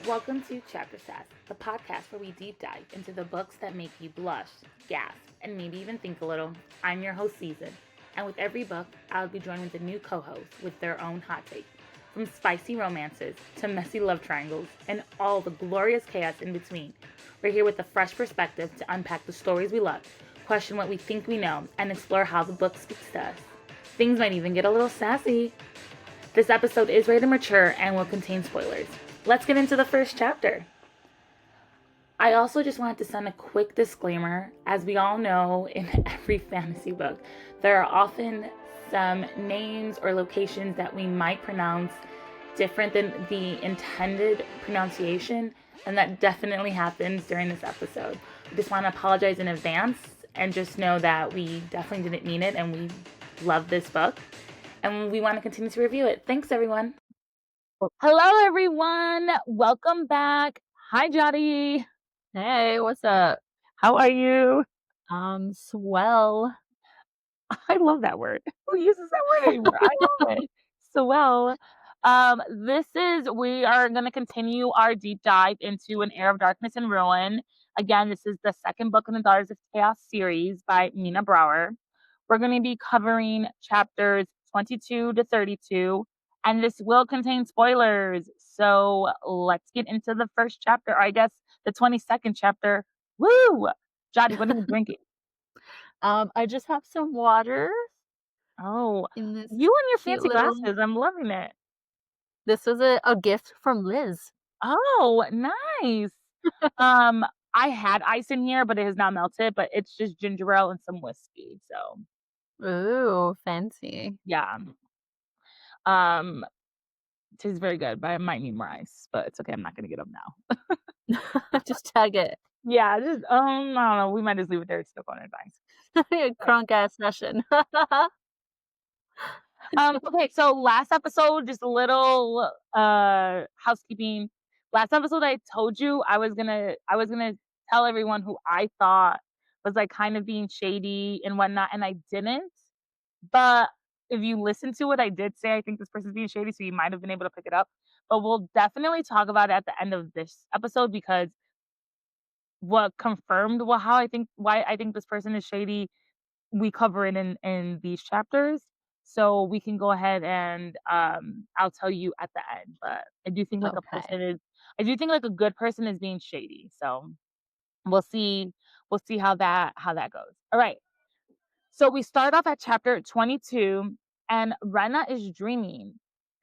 Welcome to Chapter Sass, the podcast where we deep dive into the books that make you blush, gasp, and maybe even think a little. I'm your host, Season, and with every book, I'll be joined with a new co-host with their own hot take. From spicy romances to messy love triangles and all the glorious chaos in between, we're here with a fresh perspective to unpack the stories we love, question what we think we know, and explore how the book speaks to us. Things might even get a little sassy. This episode is rated mature and will contain spoilers. Let's get into the first chapter. I also just wanted to send a quick disclaimer. As we all know, in every fantasy book, there are often some names or locations that we might pronounce different than the intended pronunciation, and that definitely happens during this episode. I just want to apologize in advance and just know that we definitely didn't mean it, and we love this book, and we want to continue to review it. Thanks, everyone. Hello, everyone. Welcome back. Hi, Yari. Hey, what's up? How are you? Swell. I love that word. Who uses that word anymore? I love it. Swell. We are going to continue our deep dive into An Heir of Darkness and Ruin. Again, this is the second book in the Daughters of Chaos series by Mina Brower. We're going to be covering chapters 22 to 32. And this will contain spoilers. So let's get into the first chapter, or I guess the 22nd chapter. Woo! Jody, what are you drinking? I just have some water. Oh, in this you and your fancy little... glasses. I'm loving it. This was a gift from Liz. Oh, nice. I had ice in here, but it has not melted, but it's just ginger ale and some whiskey. So, ooh, fancy. Yeah. Tastes very good, but I might need more ice, but it's okay. I'm not going to get them now. Just tag it. Yeah, just, I don't know. We might just leave it there. It's still going in ice. Crunk ass session. Okay, so last episode, just a little housekeeping. Last episode, I told you I was gonna tell everyone who I thought was like kind of being shady and whatnot, and I didn't. But if you listen to it, I did say I think this person's being shady, so you might have been able to pick it up. But we'll definitely talk about it at the end of this episode, because what confirmed why I think this person is shady, we cover it in these chapters. So we can go ahead and I'll tell you at the end. But I do think like a good person is being shady. So we'll see how that goes. All right. So we start off at chapter 22, and Rena is dreaming.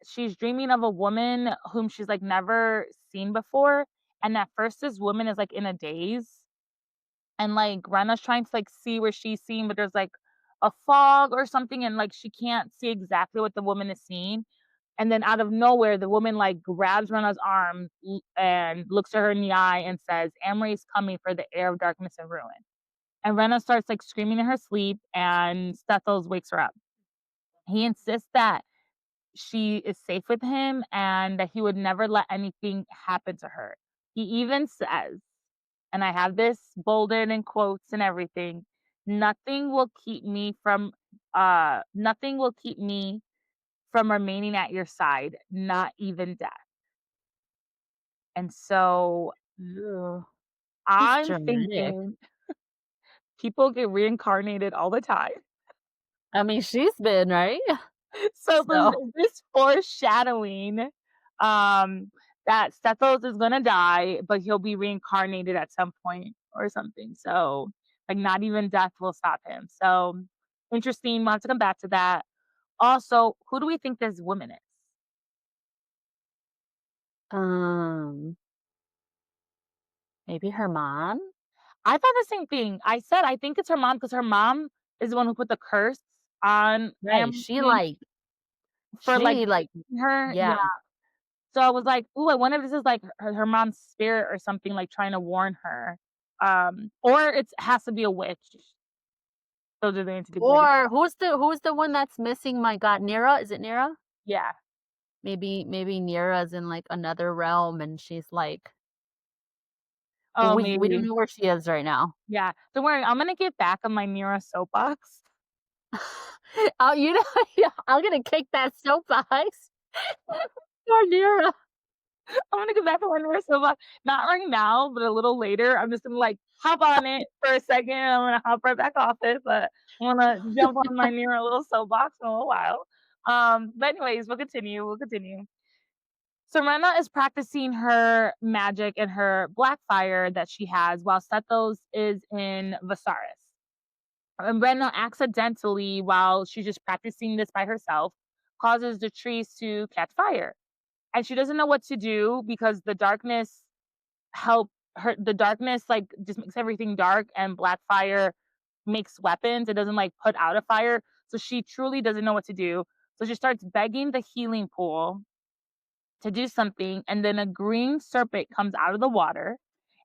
She's dreaming of a woman whom she's like never seen before. And at first this woman is like in a daze. And like Rena's trying to like see where she's seeing, but there's like a fog or something, and like she can't see exactly what the woman is seeing. And then out of nowhere, the woman like grabs Rena's arm and looks at her in the eye and says, "Amory's coming for the heir of darkness and ruin." And Rena starts like screaming in her sleep, and Stethos wakes her up. He insists that she is safe with him and that he would never let anything happen to her. He even says, and I have this bolded in quotes and everything, nothing will keep me from remaining at your side, not even death. And so I'm thinking people get reincarnated all the time. I mean, she's been, right? So this foreshadowing that Stethos is gonna die, but he'll be reincarnated at some point or something. So like not even death will stop him. So interesting. We'll have to come back to that. Also, who do we think this woman is? Maybe her mom? I thought the same thing. I said I think it's her mom, because her mom is the one who put the curse on Right. She like for she like her. yeah. So I was like, ooh, I wonder if this is like her mom's spirit or something, like trying to warn her. Or it has to be a witch. Those are the only two people. Or who's the one that's missing? My God, Nira? Is it Nira? Yeah. Maybe Nira's in like another realm, and she's like, oh, we don't know where she is right now. Yeah. Don't worry, I'm gonna get back on my Nira soapbox. Oh, you know, yeah, I'm gonna kick that soapbox for Nira. I'm gonna go back to one so much. Not right now, but a little later. I'm just gonna like hop on it for a second. I'm gonna hop right back off it, but I wanna jump on my near a little soapbox in a little while. But anyways, we'll continue. We'll continue. Serena is practicing her magic and her black fire that she has while Sethos is in Viserys. And Rena accidentally, while she's just practicing this by herself, causes the trees to catch fire. And she doesn't know what to do because the darkness help her the darkness like just makes everything dark and black fire makes weapons. It doesn't like put out a fire. So she truly doesn't know what to do. So she starts begging the healing pool to do something, and then a green serpent comes out of the water.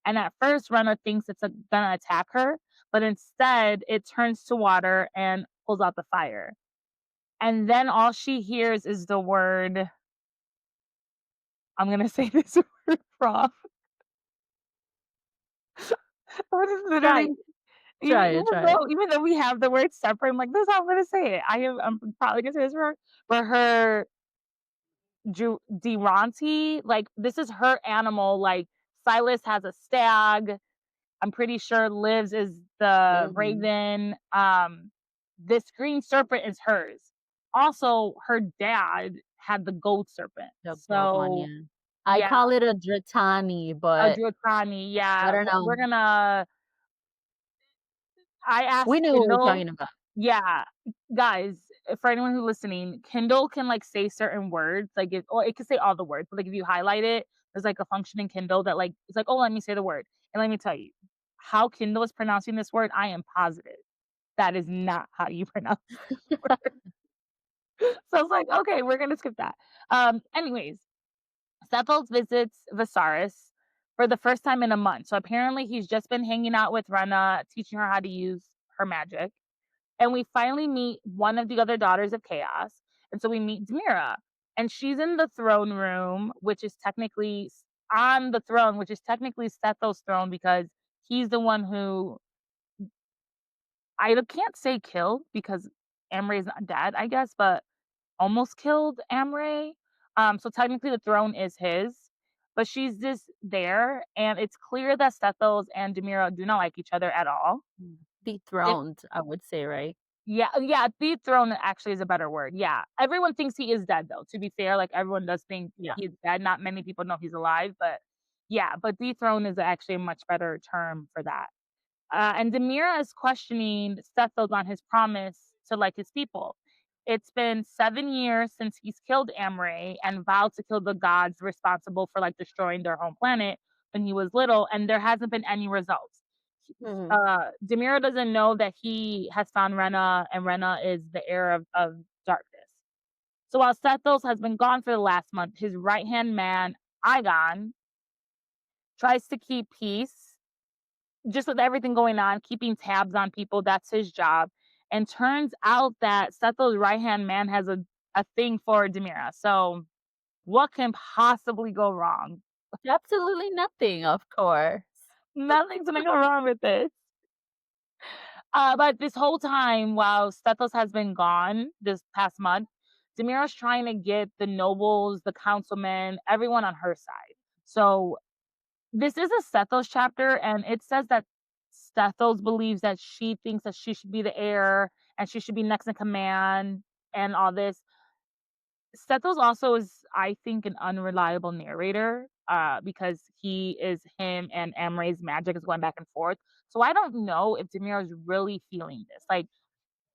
And at first, Rena thinks it's gonna attack her, but instead it turns to water and pulls out the fire. And then all she hears is the word, I'm gonna say this word wrong. What is Try literally it, even try it. even though we have the word separate, I'm like, "This is how I'm gonna say it." I'm probably gonna say this wrong, but her Duranty, like, this is her animal, like, Silas has a stag, I'm pretty sure Liv's is the Mhm. raven, this green serpent is hers. Also, her dad had the gold serpent, The gold one, so yeah. I yeah, call it a Dratani, a but Drutani, I yeah, don't we're know. gonna I We asked knew what we're Kindle. talking about. Yeah, guys, for anyone who's listening, Kindle can, like, say certain words, like, it could say all the words, but, like, if you highlight it, there's, like, a function in Kindle that, like, it's like, "Oh, let me say the word." And let me tell you, how Kindle is pronouncing this word, I am positive that is not how you pronounce this word. So I was like, "Okay, we're gonna skip that." Anyways, Steffels visits Viserys for the first time in a month. So apparently he's just been hanging out with Rena, teaching her how to use her magic. And we finally meet one of the other daughters of chaos. And so we meet Demira. And she's in the throne room, which is technically on the throne, which is technically Stethos' throne because he's the one who I can't say killed because Amray's not dead, I guess, but almost killed Amray. So technically the throne is his. But she's just there, and it's clear that Stethos and Demira do not like each other at all. Mm. Dethroned, I would say, right? Yeah, yeah, dethrone actually is a better word, yeah. Everyone thinks he is dead, though, to be fair, like, everyone does think Yeah. he's dead, not many people know he's alive, but yeah, but dethrone is actually a much better term for that. And Demira is questioning Stethos on his promise to, like, his people. It's been 7 years since he's killed Amray and vowed to kill the gods responsible for, like, destroying their home planet when he was little, and there hasn't been any results. Mhm. Demira doesn't know that he has found Rena, and Rena is the heir of darkness. So while Stethos has been gone for the last month, his right-hand man, Aegon, tries to keep peace just with everything going on, keeping tabs on people, that's his job. And turns out that Setho's right hand man has a thing for Demira. So what can possibly go wrong? Absolutely nothing, of course. Nothing's gonna go wrong with this. But this whole time, while Stethos has been gone this past month, Demira's trying to get the nobles, the councilmen, everyone on her side. So this is a Stethos chapter, and it says that Stethos believes that she thinks that she should be the heir and she should be next in command and all this. Stethos also is, I think, an unreliable narrator because he is him and Amray's magic is going back and forth. So I don't know if Demira is really feeling this. Like,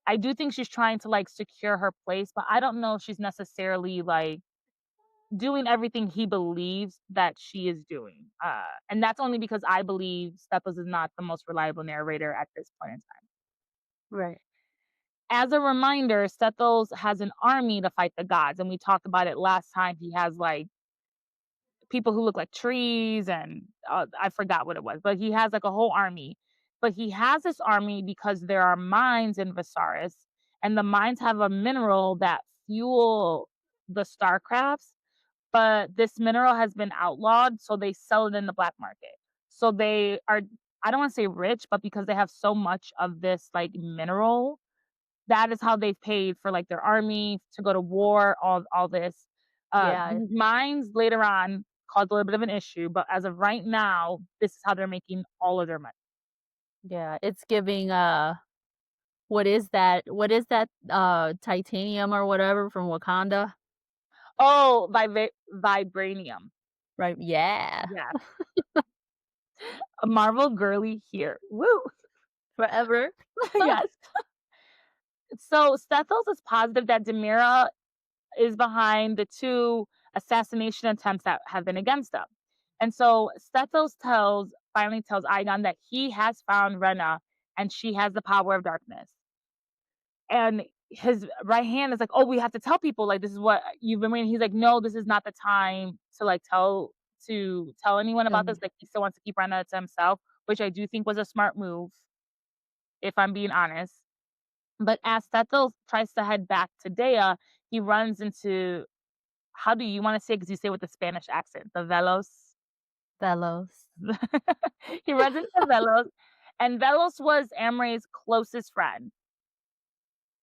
I do think she's trying to like secure her place, but I don't know if she's necessarily like doing everything he believes that she is doing. And that's only because I believe Stepos is not the most reliable narrator at this point in time. Right. As a reminder, Stethos has an army to fight the gods, and we talked about it last time. He has like people who look like trees, and I forgot what it was, but he has like a whole army. But he has this army because there are mines in Viserys, and the mines have a mineral that fuel the starcrafts, but this mineral has been outlawed, so they sell it in the black market. So they are, I don't want to say rich, but because they have so much of this like mineral, that is how they've paid for, like, their army to go to war, all this. Yeah, These mines later on caused a little bit of an issue, but as of right now, this is how they're making all of their money. yeah, it's giving, what is that, titanium or whatever from Wakanda? Oh, vibranium. Right, yeah, Yeah, a Marvel girly here. Woo! forever. Yes. So Stethos is positive that Demira is behind the 2 assassination attempts that have been against him. And so Stethos finally tells Aegon that he has found Rena and she has the power of darkness. And his right hand is like, "Oh, we have to tell people, like, this is what you've been waiting." He's like, "No, this is not the time to, like, tell anyone about this." Um, Like, he still wants to keep Rena to himself, which I do think was a smart move, if I'm being honest. But as Stethos tries to head back to Dea, he runs into, how do you wanna say it? 'Cause you say it with the Spanish accent, the Velos? Bellows. He runs into Velos, and Velos was Amray's closest friend.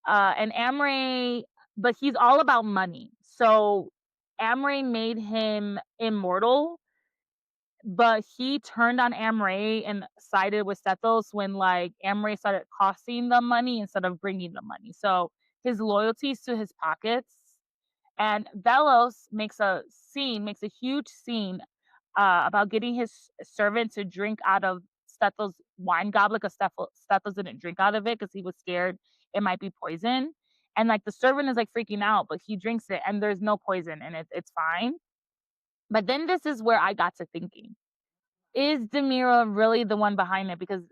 And Amray, but he's all about money. So Amray made him immortal, but he turned on Amray and sided with Sethos when, like, Amray started costing them money instead of bringing them money. So his loyalties to his pockets. And Velos makes a huge scene about getting his servant to drink out of Stethos' wine goblet, 'cause Stethos didn't drink out of it because he was scared it might be poison. And, like, the servant is, like, freaking out, but he drinks it and there's no poison in it, it's fine. But then this is where I got to thinking, is Demira really the one behind it? Because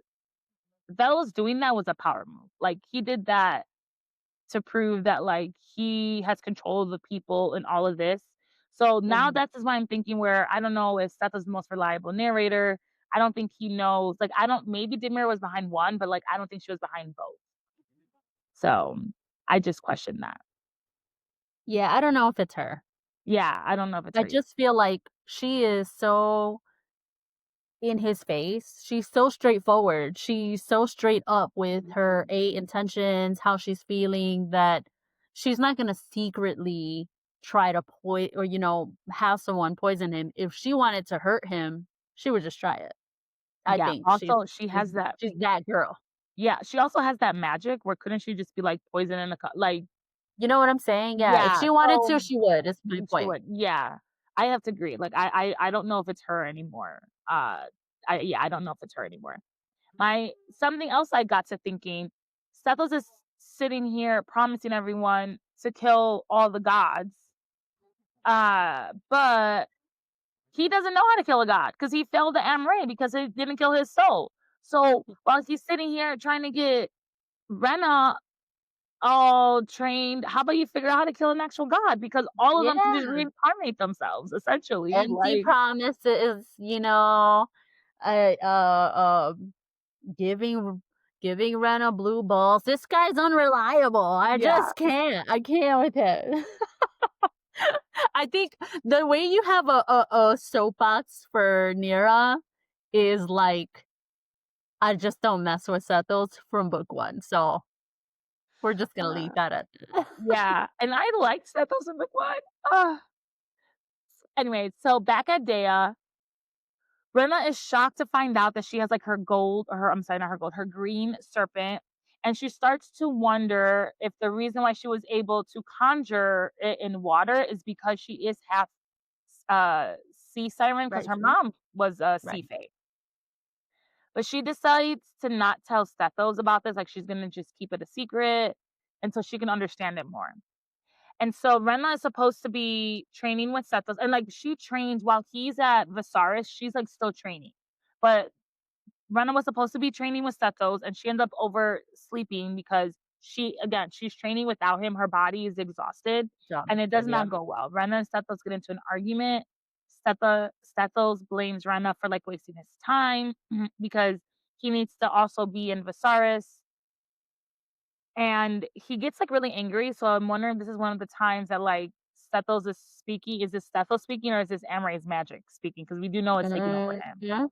Velos doing that was a power move. Like, he did that to prove that, like, he has control of the people in all of this. So now Mhm. that's just why I'm thinking, where I don't know if Seth is the most reliable narrator. I don't think he knows. Like, I don't, maybe Demir was behind one, but, like, I don't think she was behind both. So I just question that. Yeah, I don't know if it's her. Yeah, I don't know if it's I her either. just feel like she is so in his face. She's so straightforward. She's so straight up with her A intentions, how she's feeling, that she's not gonna secretly try to or, have someone poison him. If she wanted to hurt him, she would just try it. I Yeah, think also she she's has that, she's that girl. yeah, she also has that magic where couldn't she just be like poison in a like, You know what I'm saying? Yeah, if yeah, she wanted so to, she would, is my she point. would, yeah. I have to agree. Like, I don't know if it's her anymore. Yeah, I don't know if it's her anymore. My Something else I got to thinking, Stethos is sitting here promising everyone to kill all the gods. But he doesn't know how to kill a god because he failed the Amray because he didn't kill his soul. So while he's sitting here trying to get Rena all trained, how about you figure out how to kill an actual god? Because all of them can just Yeah, reincarnate themselves, essentially. empty Like, promises, uh, uh, giving giving Rena blue balls. This guy's unreliable. yeah, I can't with it. I think the way you have a soapbox for Nira is like, I just don't mess with Sethos from book one. So we're just gonna uh, leave that at that. yeah. And I liked Stethos in book one. Anyway, so back at Dea, Rena is shocked to find out that she has, like, her gold, or her, I'm sorry, not her gold, her green serpent, and she starts to wonder if the reason why she was able to conjure it in water is because she is half sea siren, because Right, her see? mom was a sea Right. fae. But she decides to not tell Stethos about this, like, she's gonna just keep it a secret until she can understand it more. And so Rena is supposed to be training with Sethos, and, like, she trains while he's at Viserys, she's, like, still training. But Rena was supposed to be training with Sethos, and she ended up oversleeping because she's training without him. Her body is exhausted, and it does Exhausted, not yep. go well. Rena and Sethos get into an argument. Sethos blames Rena for, like, wasting his time because he needs to also be in Viserys, and he gets, like, really angry. So I'm wondering if this is one of the times that, like, Sethos is speaking. Is this Sethos speaking or is this Amray's magic speaking? Because we do know it's taking over him. Yeah.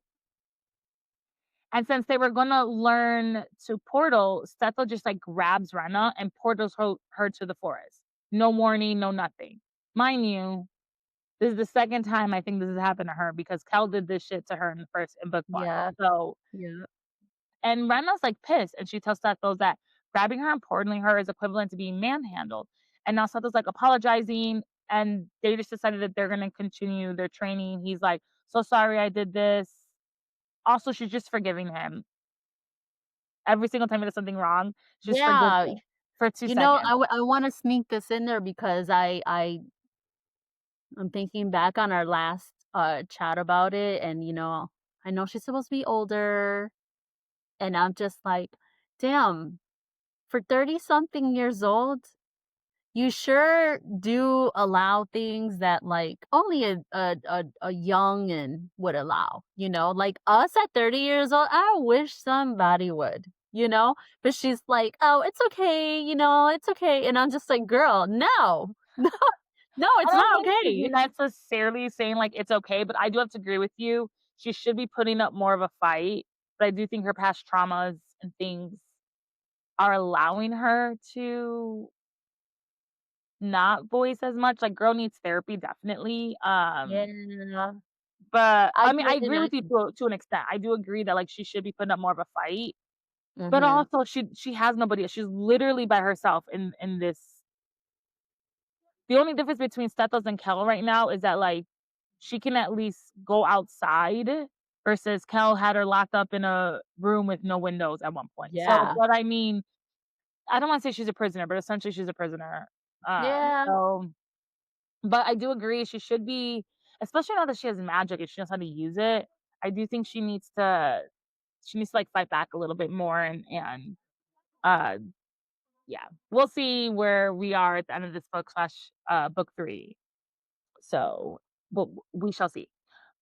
And since they were gonna learn to portal, Setho just like grabs Rena and portals her to the forest. No warning, no nothing. Mind you, this is the second time I think this has happened to her because Kel did this shit to her in book one. Yeah. So, Yeah. and Rena's like pissed, and she tells Setho that grabbing her and portaling her is equivalent to being manhandled. And now Setho's like apologizing, and they just decided that they're gonna continue their training. He's like, "So sorry I did this." Also, she's just forgiving him. Every single time he does something wrong, she just forgives Yeah. him for 2 You know, seconds. I wanna sneak this in there because I'm thinking back on our last, chat about it, and, I know she's supposed to be older, and I'm just like, "Damn, for 30 something years old, you sure do allow things that, like, only a youngin' would allow," you know? Like, us at 30 years old, I wish somebody would, you know? But she's like, "Oh, it's okay, it's okay," and I'm just like, "Girl, no. No, I it's don't not think she's okay." necessarily saying, like, it's okay, but I do have to agree with you. She should be putting up more of a fight, but I do think her past traumas and things are allowing her to not voice as much. Like, girl needs therapy, definitely. Yeah, But I I mean, I can agree with you imagine. to an extent. I do agree that, like, she should be putting up more of a fight, but Mhm. also she has nobody. She's literally by herself in this. The only difference between Stethos and Kel right now is that, like, she can at least go outside versus Kel had her locked up in a room with no windows at one point. So, Yeah. but I mean, I don't wanna say she's a prisoner, but essentially she's a prisoner. Yeah. So but I do agree she should be, especially now that she has magic and she knows how to use it, I do think she needs to, like, fight back a little bit more uh, yeah. We'll see where we are at the end of this book 3. So, but we shall see.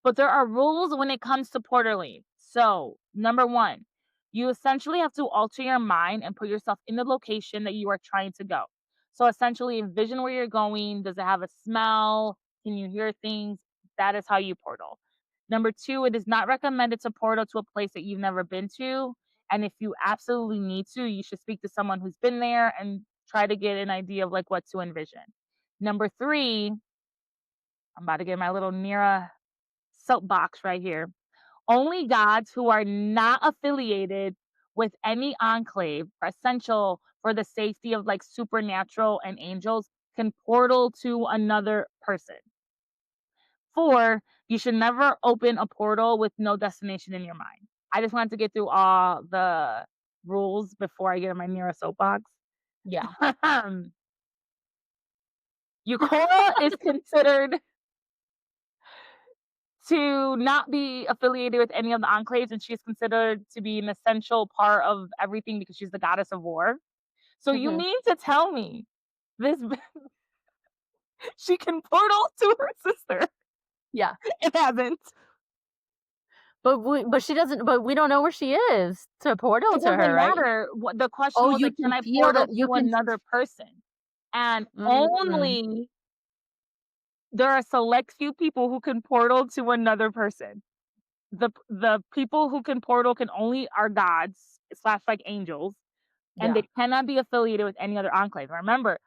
But there are rules when it comes to portaling. So, number 1, you essentially have to alter your mind and put yourself in the location that you are trying to go. So, essentially, envision where you're going. Does it have a smell? Can you hear things? That is how you portal. Number 2, it is not recommended to portal to a place that you've never been to. And if you absolutely need to, you should speak to someone who's been there and try to get an idea of like what to envision. Number 3, I'm about to get my little Nira soapbox right here. Only gods who are not affiliated with any enclave are essential for the safety of like supernatural and angels can portal to another person. 4, you should never open a portal with no destination in your mind. I just wanted to get through all the rules before I get in my Nira soapbox. Yeah. Yukora is considered to not be affiliated with any of the enclaves, and she's considered to be an essential part of everything because she's the goddess of war. So you Mhm. mean to tell me this she can portal to her sister Yeah. and hasn't? But she doesn't but we don't know where she is to portal It to her, doesn't right? matter. What the question Oh, was you like, can can I feel portal the you to can another person? And mm, only there are select few people who can portal to another person. The people who can portal can only are gods slash like angels, and yeah. they cannot be affiliated with any other enclave. Remember,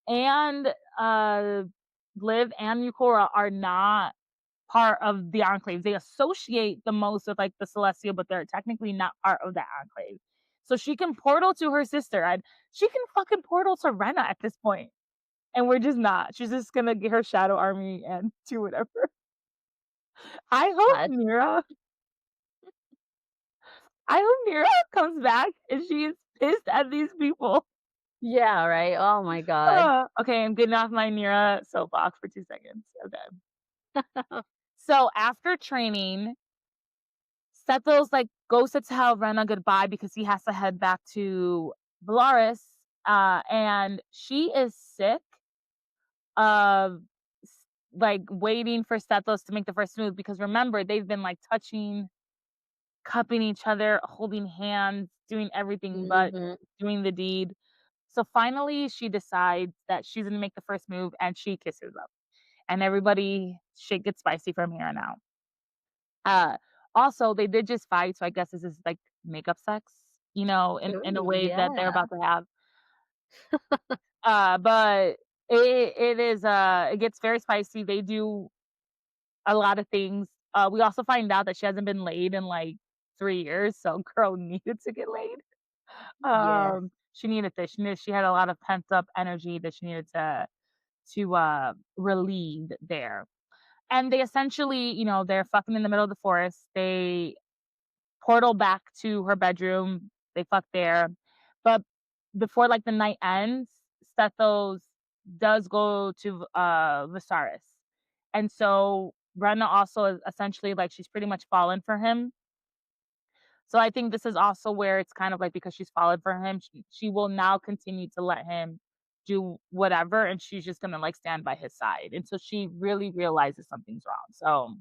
and uh Liv and Yukora are not part of the enclaves. They associate the most with like the Celestial, but they're technically not part of that enclave. So she can portal to her sister, and she can fucking portal to Rena at this point. And we're just not. She's just gonna get her shadow army and do whatever. I hope God. Mira I hope Mira comes back and she is pissed at these people. Yeah, right? Oh my god. Okay, I'm getting off my Nira soapbox for 2 seconds. Okay. So after training, Sethos like goes to tell Rena goodbye because he has to head back to Valaris, and she is sick of like waiting for Sethos to make the first move because remember they've been like touching, cupping each other, holding hands, doing everything but Mhm. doing the deed. So finally, she decides that she's gonna make the first move and she kisses him. And everybody shit gets spicy from here on out. Uh, Also, they did just fight, so I guess this is, like, makeup sex, in a Ooh, way that they're yeah. about to have. But it gets very spicy. They do a lot of things. We also find out that she hasn't been laid in, like, 3 years, so girl needed to get laid. Yes. She needed this. She had a lot of pent up energy that she needed to relieve there. And they essentially, they're fucking in the middle of the forest. They portal back to her bedroom. They fuck there. But before like the night ends, Stethos does go to Viserys. And so Brenna also is essentially like she's pretty much fallen for him. So I think this is also where it's kind of like because she's fallen for him, she will now continue to let him do whatever and she's just gonna like stand by his side until she really realizes something's wrong. So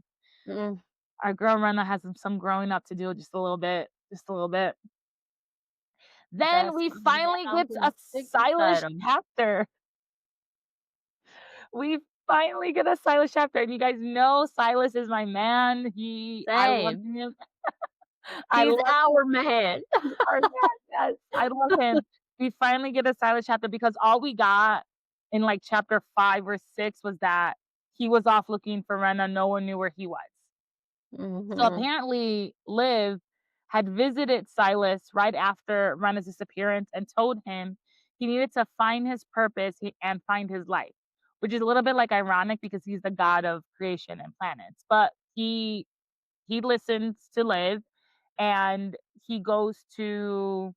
Mm, our girl Rena has some growing up to do just a little bit, just a little bit. Then that's we fine. Yeah, finally I'm get gonna a stick beside Silas him. chapter. We finally get a Silas chapter, and you guys know Silas is my man. I love Same. him. I He's love our man. He's our man, yes, I love him. We finally get a Silas chapter because all we got in, like, chapter 5 or 6 was that he was off looking for Rena, no one knew where he was. So Mhm. apparently, Liv had visited Silas right after Rena's disappearance and told him he needed to find his purpose and find his life, which is a little bit, like, ironic because he's the god of creation and planets, but he listens to Liv, and he goes to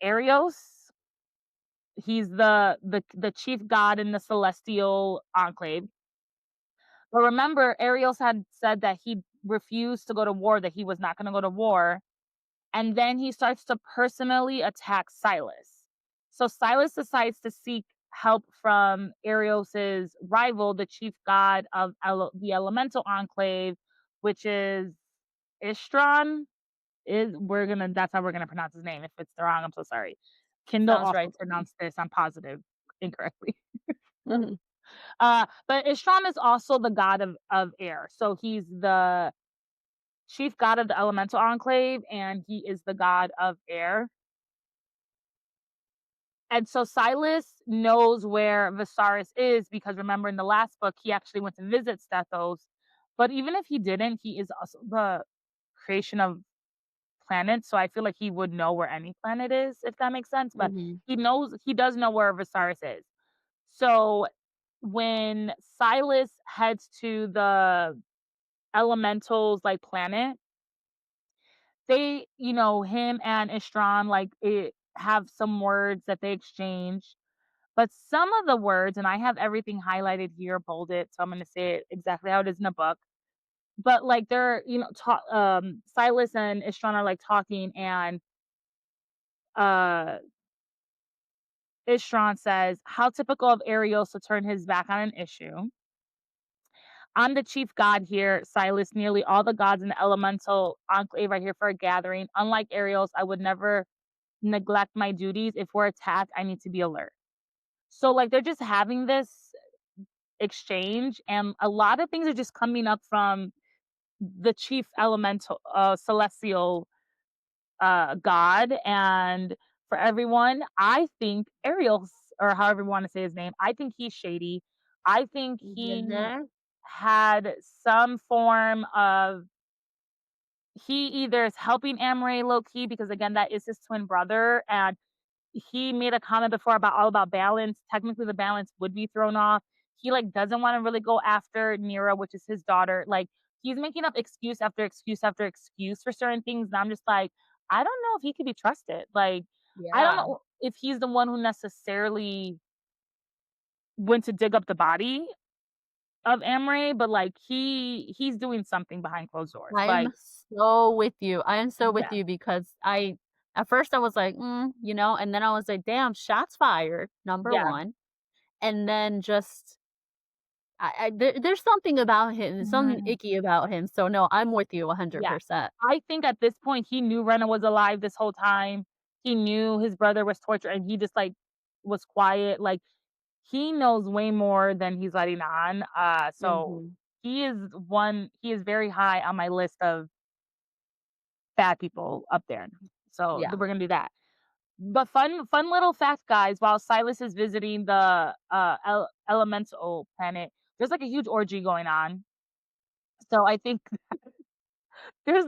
Arios. He's the chief god in the celestial enclave. But remember, Arios had said that he refused to go to war, that he was not gonna go to war, and then he starts to personally attack Silas. So Silas decides to seek help from Arios's rival, the chief god of the elemental enclave, which is Istron. Is we're gonna That's how we're gonna pronounce his name. If it's wrong, I'm so sorry. Kindle Sounds also right to me. pronounced this, I'm positive, incorrectly. Mhm. But Istron is also the god of air. So he's the chief god of the elemental enclave, and he is the god of air. And so Silas knows where Viserys is because remember in the last book he actually went to visit Stethos. But even if he didn't, he is also the creation of planets. So I feel like he would know where any planet is, if that makes sense. But Mhm. he does know where Viserys is. So when Silas heads to the elementals like planet, him and Istron have some words that they exchange. But some of the words, and I have everything highlighted here, bolded, so I'm gonna say it exactly how it is in the book. But like they're, Silas and Istron are like talking, and uh Istron says, "How typical of Arios to turn his back on an issue. I'm the chief god here, Silas. Nearly all the gods in the elemental enclave are here for a gathering. Unlike Arios, I would never neglect my duties. If we're attacked, I need to be alert." So like they're just having this exchange, and a lot of things are just coming up from the chief elemental celestial god. And for everyone, I think Ariel's, or however you want to say his name, I think he's shady. I think he Mhm. had some form of, he either is helping Amray low key because again that is his twin brother, and he made a comment before about all about balance. Technically, the balance would be thrown off. He like doesn't want to really go after Nira, which is his daughter. Like he's making up excuse after excuse after excuse for certain things, and I'm just like, I don't know if he could be trusted. Like, I don't Yeah. know if he's the one who necessarily went to dig up the body of Amray, but like he's doing something behind closed doors. I'm Like, so with you. I am so with yeah, you because I at first I was like, and then I was like, damn, shots fired, number yeah. 1. And then just there's something about him, something Mhm. icky about him. So no, I'm with you Yeah. 100%. I think at this point, he knew Rena was alive this whole time. He knew his brother was tortured, and he just, like, was quiet. Like, he knows way more than he's letting on. So Mhm. he is very high on my list of bad people up there. So Yeah. we're gonna do that. But fun little fact, guys. While Silas is visiting the elemental planet, there's like a huge orgy going on. So I think there's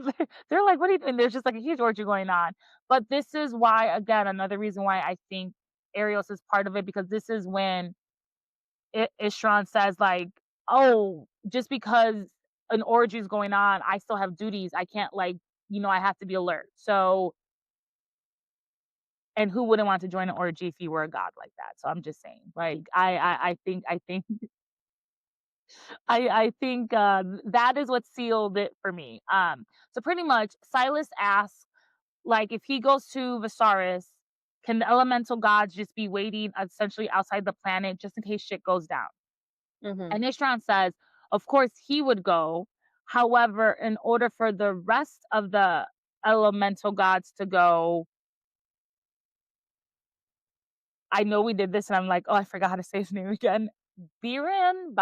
they're like, what are you doing? There's just like a huge orgy going on. But this is why, again, another reason why I think Arios is part of it, because this is when Ishran says like, oh, just because an orgy is going on, I still have duties. I can't like, I have to be alert. So, and who wouldn't want to join an orgy if you were a god like that? So I'm just saying, like, I think I think that is what sealed it for me. So pretty much, Silas asks, like, if he goes to Viserys, can the elemental gods just be waiting essentially outside the planet just in case shit goes down? Mhm. And Ishran says, of course he would go. However, in order for the rest of the elemental gods to go, I know we did this, and I'm like, oh, I forgot how to say his name again. Biran.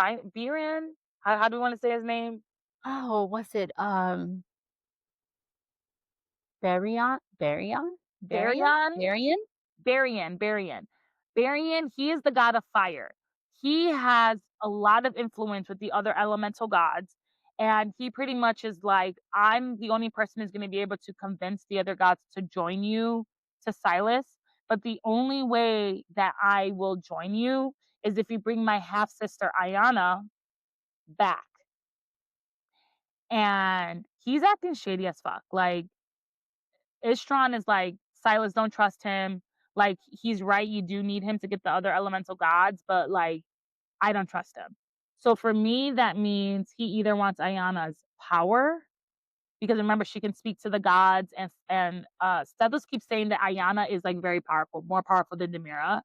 How do we want to say his name? Oh, was it, Baryon? Baryon? Baryon? Barion. Baryon? Barian. Barian, he is the god of fire. He has a lot of influence with the other elemental gods. And he pretty much is like, I'm the only person who's going to be able to convince the other gods to join you to Silas. But the only way that I will join you is if you bring my half sister Ayana back. And he's acting shady as fuck. Like, Istron is like, Silas, don't trust him. Like, he's right. You do need him to get the other elemental gods, but like, I don't trust him. So for me, that means he either wants Ayana's power, because remember, she can speak to the gods, and Stethos keeps saying that Ayana is like very powerful, more powerful than Demira.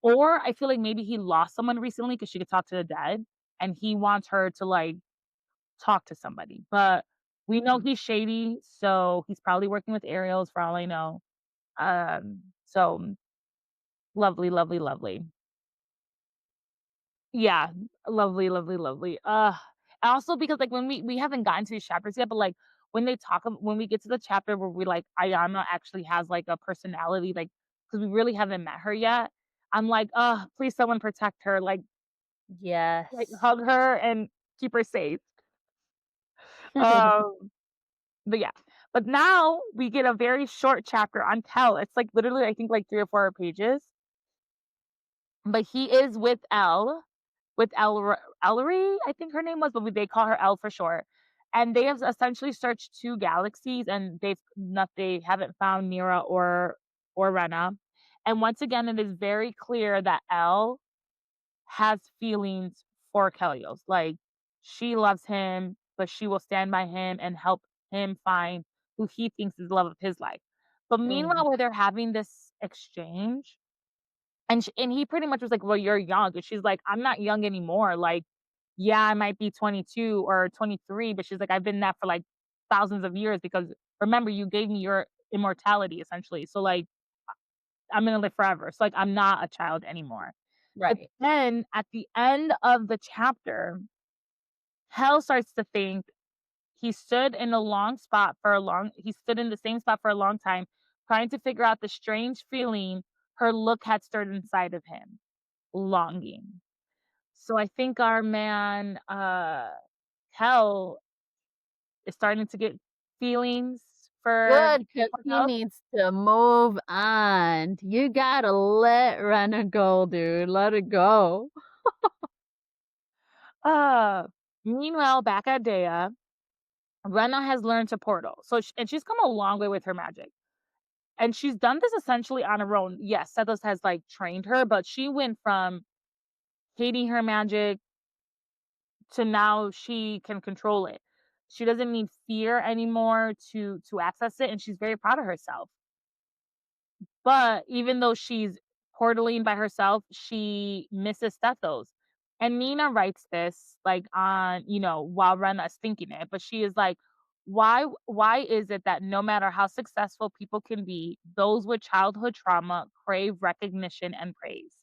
Or I feel like maybe he lost someone recently because she could talk to the dead, and he wants her to like talk to somebody. But we know he's shady, so he's probably working with Ariels for all I know. So lovely, lovely, lovely. Yeah, lovely, lovely, lovely. And also because like when we haven't gotten to these chapters yet, but like when we get to the chapter where we like Ayana actually has like a personality, like because we really haven't met her yet. I'm like, please someone protect her, like Yes. hug her and keep her safe. Um, but yeah. But now we get a very short chapter on Kel. It's like literally I think like 3 or 4 pages. But he is with Elle, with Ellery, I think her name was, but they call her Elle for short. And they have essentially searched 2 galaxies, and they haven't found Nira or Rena. And once again, it is very clear that Elle has feelings for Kelios. Like, she loves him, but she will stand by him and help him find who he thinks is the love of his life. But Mhm. meanwhile, where they're having this exchange, and he pretty much was like, "Well, you're young." And she's like, "I'm not young anymore. Like, yeah, I might be 22 or 23, but she's like, I've been that for like thousands of years because remember, you gave me your immortality essentially. So like, I'm gonna live forever. So like, I'm not a child anymore." But Right. then at the end of the chapter, Hell starts to think he stood in the same spot for a long time, trying to figure out the strange feeling her look had stirred inside of him. Longing. So I think our man, Kel is starting to get feelings for Good, 'cause he Kel. needs to move on. You gotta let Rena go, dude. Let it go. Uh, Meanwhile, back at Dea, Rena has learned to portal. And she's come a long way with her magic. And she's done this essentially on her own. Yes, Sethos has like trained her, but she went from hating her magic to now she can control it. She doesn't need fear anymore to access it, and she's very proud of herself. But even though she's portaling by herself, she misses Stethos. And Nina writes this like while Rena is thinking it, but she is like, why is it that no matter how successful people can be, those with childhood trauma crave recognition and praise?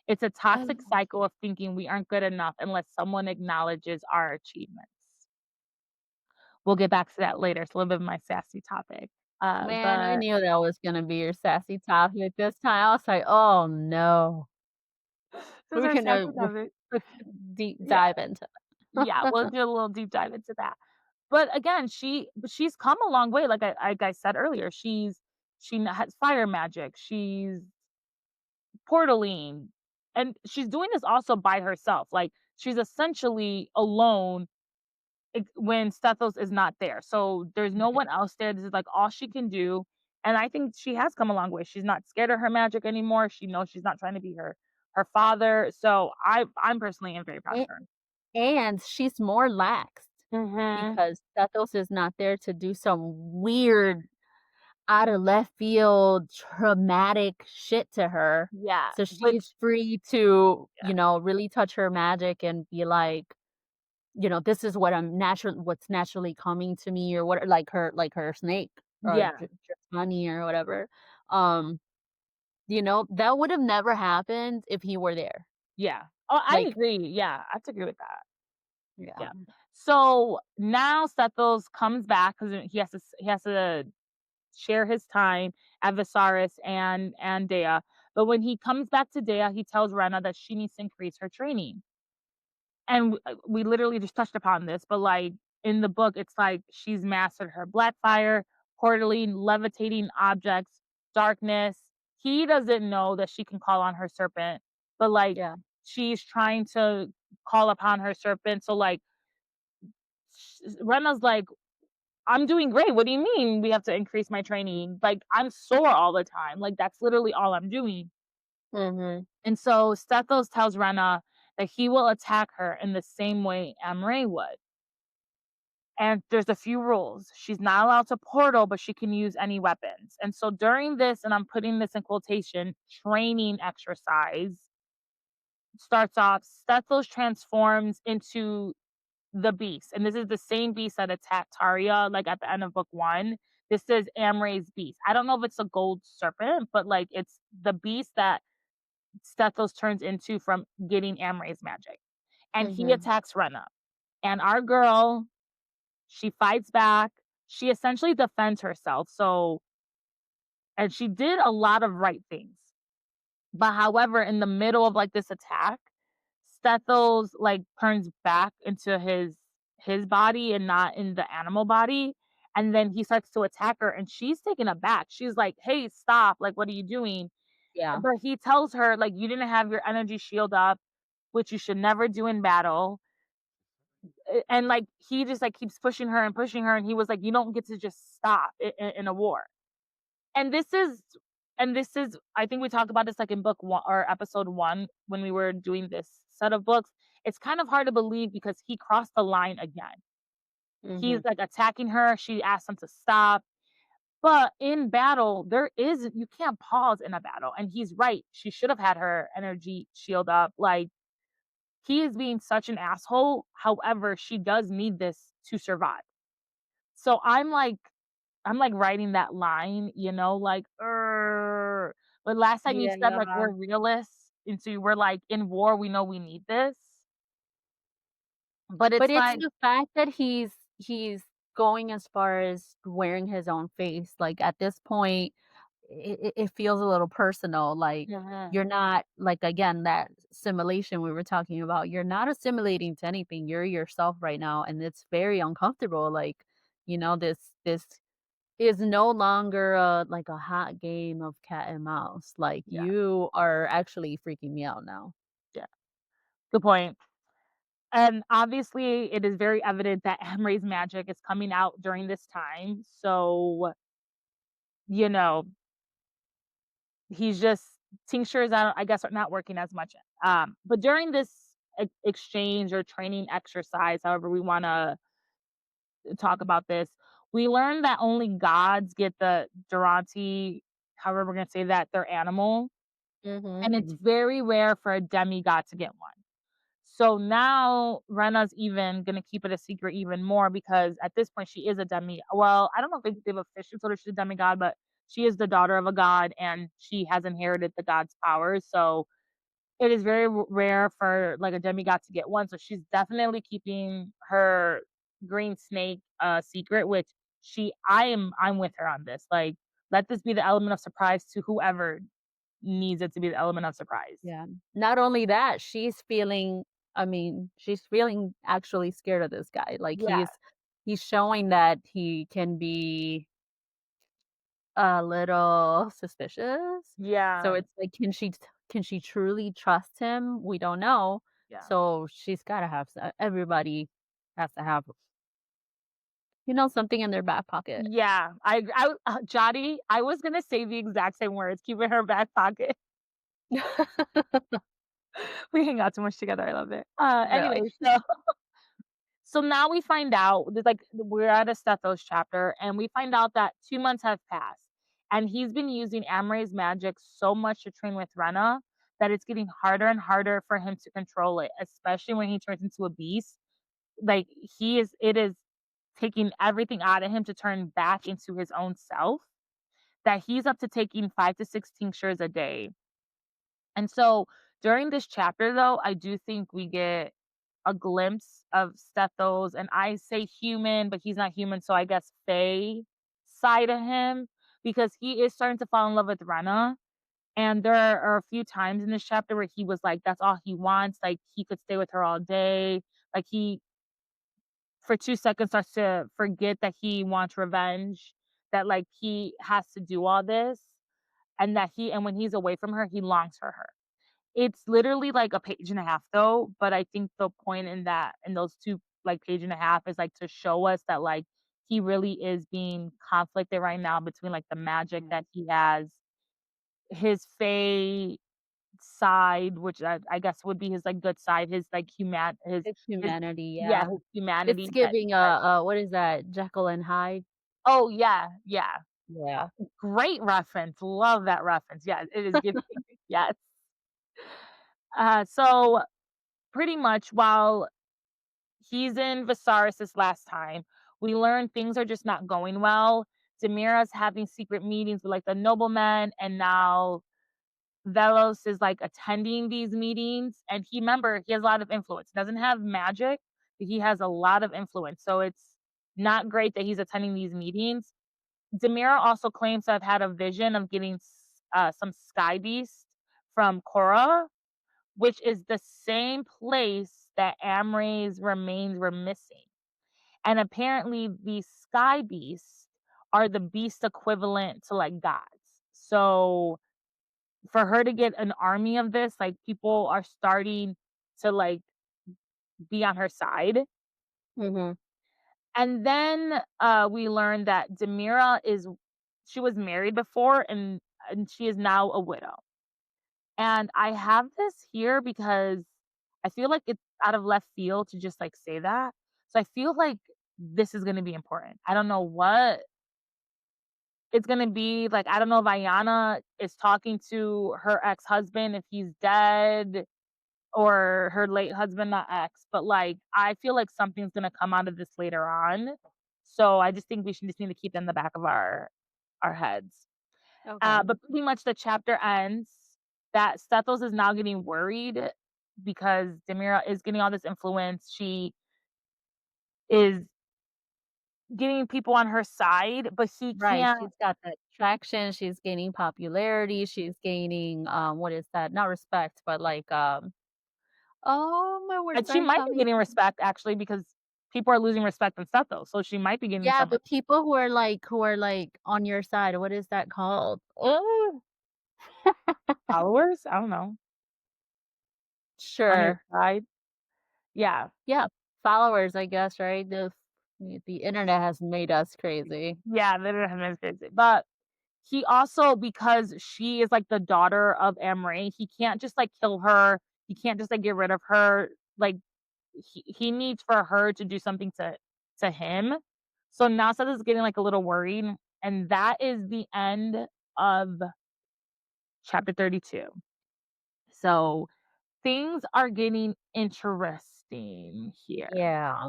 It's a I toxic cycle of thinking we aren't good enough unless someone acknowledges our achievements. We'll get back to that later. It's a little bit of my sassy topic. Man, I But knew that was gonna be your sassy topic this time. I was like, "Oh, no. this is We're our gonna sassy topic. deep Yeah, dive into it." yeah, we'll do a little deep dive into that. But again, she's come a long way. Like I said earlier, has fire magic. She's portaling, and she's doing this also by herself. Like she's essentially alone when Stethos is not there. So there's no one else there. This is like all she can do. And I think she has come a long way. She's not scared of her magic anymore. She knows she's not trying to be her father. So I'm personally am very proud of A her. and she's more lax Mhm. because Stethos is not there to do some weird, out of left field, traumatic shit to her. Yeah, So she's which free to, yeah, really touch her magic and be like, "This is what's naturally coming to me," or what, like her snake or yeah, honey or whatever. Um, that would have never happened if he were there. yeah. Oh, I Like, agree. Yeah, I have to agree with that. yeah, Yeah. So now Stethos comes back because he has to share his time at Viserys and Dea. But when he comes back to Dea, he tells Rena that she needs to increase her training. And we literally just touched upon this, but like in the book, it's like she's mastered her black fire, portaling, levitating objects, darkness. He doesn't know that she can call on her serpent, but like yeah. she's trying to call upon her serpent. So like Rena's like, I'm doing great. What do you mean we have to increase my training? Like I'm sore all the time. Like that's literally all I'm doing. Mhm, And so Stethos tells Rena that he will attack her in the same way Amray would. And there's a few rules. She's not allowed to portal, but she can use any weapons. And so during this, and I'm putting this in quotation, training exercise starts off, Stethos transforms into the beast. And this is the same beast that attacked Taria, like at the end of book one. This is Amray's beast. I don't know if it's a gold serpent, but like it's the beast that Stethos turns into from getting Amray's magic. And he mhm. attacks Rena. And our girl, she fights back. She essentially defends herself. So, and she did a lot of right things. But however, in the middle of like this attack, Stethos like turns back into his body and not in the animal body. And then he starts to attack her and she's taken aback. She's like, "Hey, stop. Like, what are you doing?" Yeah, But he tells her, like, "You didn't have your energy shield up, which you should never do in battle." And like he just like keeps pushing her, and he was like, "You don't get to just stop in a war." And this is I think we talked about this like in book one or episode one when we were doing this set of books. It's kind of hard to believe because he crossed the line again. He's mhm. like attacking her. She asked him to stop. But in battle, you can't pause in a battle. And he's right. She should have had her energy shield up. Like he is being such an asshole. However, she does need this to survive. So I'm like writing that line, like, but last time you said like Yeah. we're realists, and so we're like in war, we know we need this. But But it's it's like, the fact that he's going as far as wearing his own face, like, at this point, it feels a little personal, like, mhm, you're not like, again, that simulation we were talking about, you're not assimilating to anything, you're yourself right now, and it's very uncomfortable, like, this is no longer like a hot game of cat and mouse, like, yeah, you are actually freaking me out now. yeah, good point. And obviously, it is very evident that Emery's magic is coming out during this time. So, you know, he's just tinctures. I guess are not working as much. But during this exchange or training exercise, however we want to talk about this, we learned that only gods get the Durante, however we're gonna say that, their animal, and Mhm. it's very rare for a demigod to get one. So now Rena's even gonna keep it a secret even more because at this point she is a well, I don't know if they've officially told her she's a demigod, but she is the daughter of a god and she has inherited the god's powers. So it is very rare for like a demigod to get one, so she's definitely keeping her green snake secret, which I'm with her on this. Like, let this be the element of surprise to whoever needs it to be the element of surprise. Yeah. Not only that, she's feeling actually scared of this guy. Like Yeah. he's showing that he can be a little suspicious. So Yeah. it's like, can she truly trust him? We don't know. Yeah. So she's gotta have everybody has to have, something in their back pocket. Yeah. Jotty, I was gonna say the exact same words, keep it in her back pocket. We hang out too much together, I love it. Really. Anyway, so now we find out there's like we're at a Stethos chapter, and we find out that 2 months have passed, and he's been using Amre's magic so much to train with Rena that it's getting harder and harder for him to control it, especially when he turns into a beast. Like, it is taking everything out of him to turn back into his own self, that he's up to taking 5 to 6 tinctures a day. And so during this chapter, though, I do think we get a glimpse of Stethos, and I say human, but he's not human, so I guess Fae side of him, because he is starting to fall in love with Rena. And there are a few times in this chapter where he was like, that's all he wants. Like, he could stay with her all day. Like, he, for 2 seconds, starts to forget that he wants revenge, that like he has to do all this, and when he's away from her, he longs for her. It's literally like a page and a half though, but I think the point in those 2, like, page and a half is, like, to show us that, like, he really is being conflicted right now between, like, the magic Mm. that he has, his Fae side, which I guess would be his, like, good side, his, like, It's his humanity, yeah, yeah. his It's humanity that giving what is that? Jekyll and Hyde? oh, yeah, yeah. Yeah. Great reference, love that reference, yeah, it is giving yes. So pretty much while he's in Viserys this last time, we learn things are just not going well. Demira's having secret meetings with, like, the noblemen, and now Velos is, like, attending these meetings, and he has a lot of influence. Doesn't have magic, but he has a lot of influence, so it's not great that he's attending these meetings. Demira also claims to have had a vision of getting some sky beast from Korra, which is the same place that Amray's remains were missing. And apparently these sky beasts are the beast equivalent to like gods. So for her to get an army of this, like, people are starting to like be on her side. Mhm. And then we learned that Demira is she was married before, and she is now a widow. And I have this here because I feel like it's out of left field to just, like, say that. So I feel like this is gonna be important. I don't know what it's gonna be, like, I don't know if Ayanna is talking to her ex-husband, if he's dead, or her late husband, not ex, but, like, I feel like something's gonna come out of this later on. So I just think we should just need to keep it in the back of our heads. Okay. But pretty much the chapter ends that Stethos is now getting worried because Demira is getting all this influence. She is getting people on her side, but he Right, can't. she's got that traction, she's gaining popularity, she's gaining, what is that? Not respect, but like, oh, my words And she aren't might be coming. getting respect actually because people are losing respect in Stethos, so she might be getting Yeah, some but people who are like on your side, what is that called? Oh, followers. I don't know, on her sure. side. Yeah, Yeah, followers, I guess, right? The internet has made us crazy. yeah, they don't have his visit. But he also, because she is like the daughter of Amray, he can't just like kill her. He can't just like get rid of her. Like, he needs for her to do something to him. So now Seth is getting like a little worried, and that is the end of chapter 32. So things are getting interesting here. Yeah.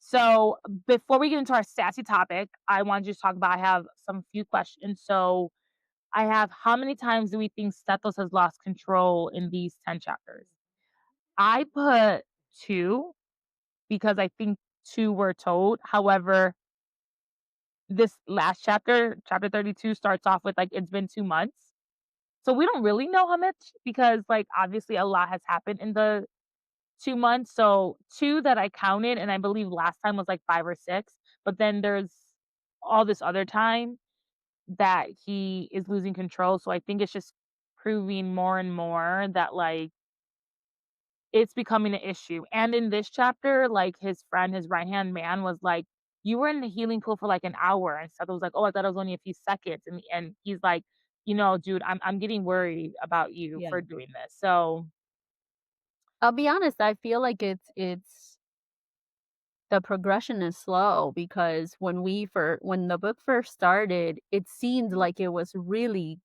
So before we get into our sassy topic, I want to just talk about I have some few questions. So I have how many times do we think Stethos has lost control in these 10 chapters? I put 2 because I think 2 were told. However, this last chapter, chapter 32 starts off with, like, it's been 2 months. So we don't really know how much because, like, obviously a lot has happened in the 2 months. So 2 that I counted, and I believe last time was, like, 5 or 6, but then there's all this other time that he is losing control. So I think it's just proving more and more that, like, it's becoming an issue. And in this chapter, like, his friend, his right-hand man was like, "You were in the healing pool for, like, an hour," and Seth was like, "Oh, I thought it was only a few seconds," and he's like, "You know, dude, I'm getting worried about you Yeah. for doing this." So I'll be honest, I feel like it's the progression is slow because when the book first started, it seemed like it was really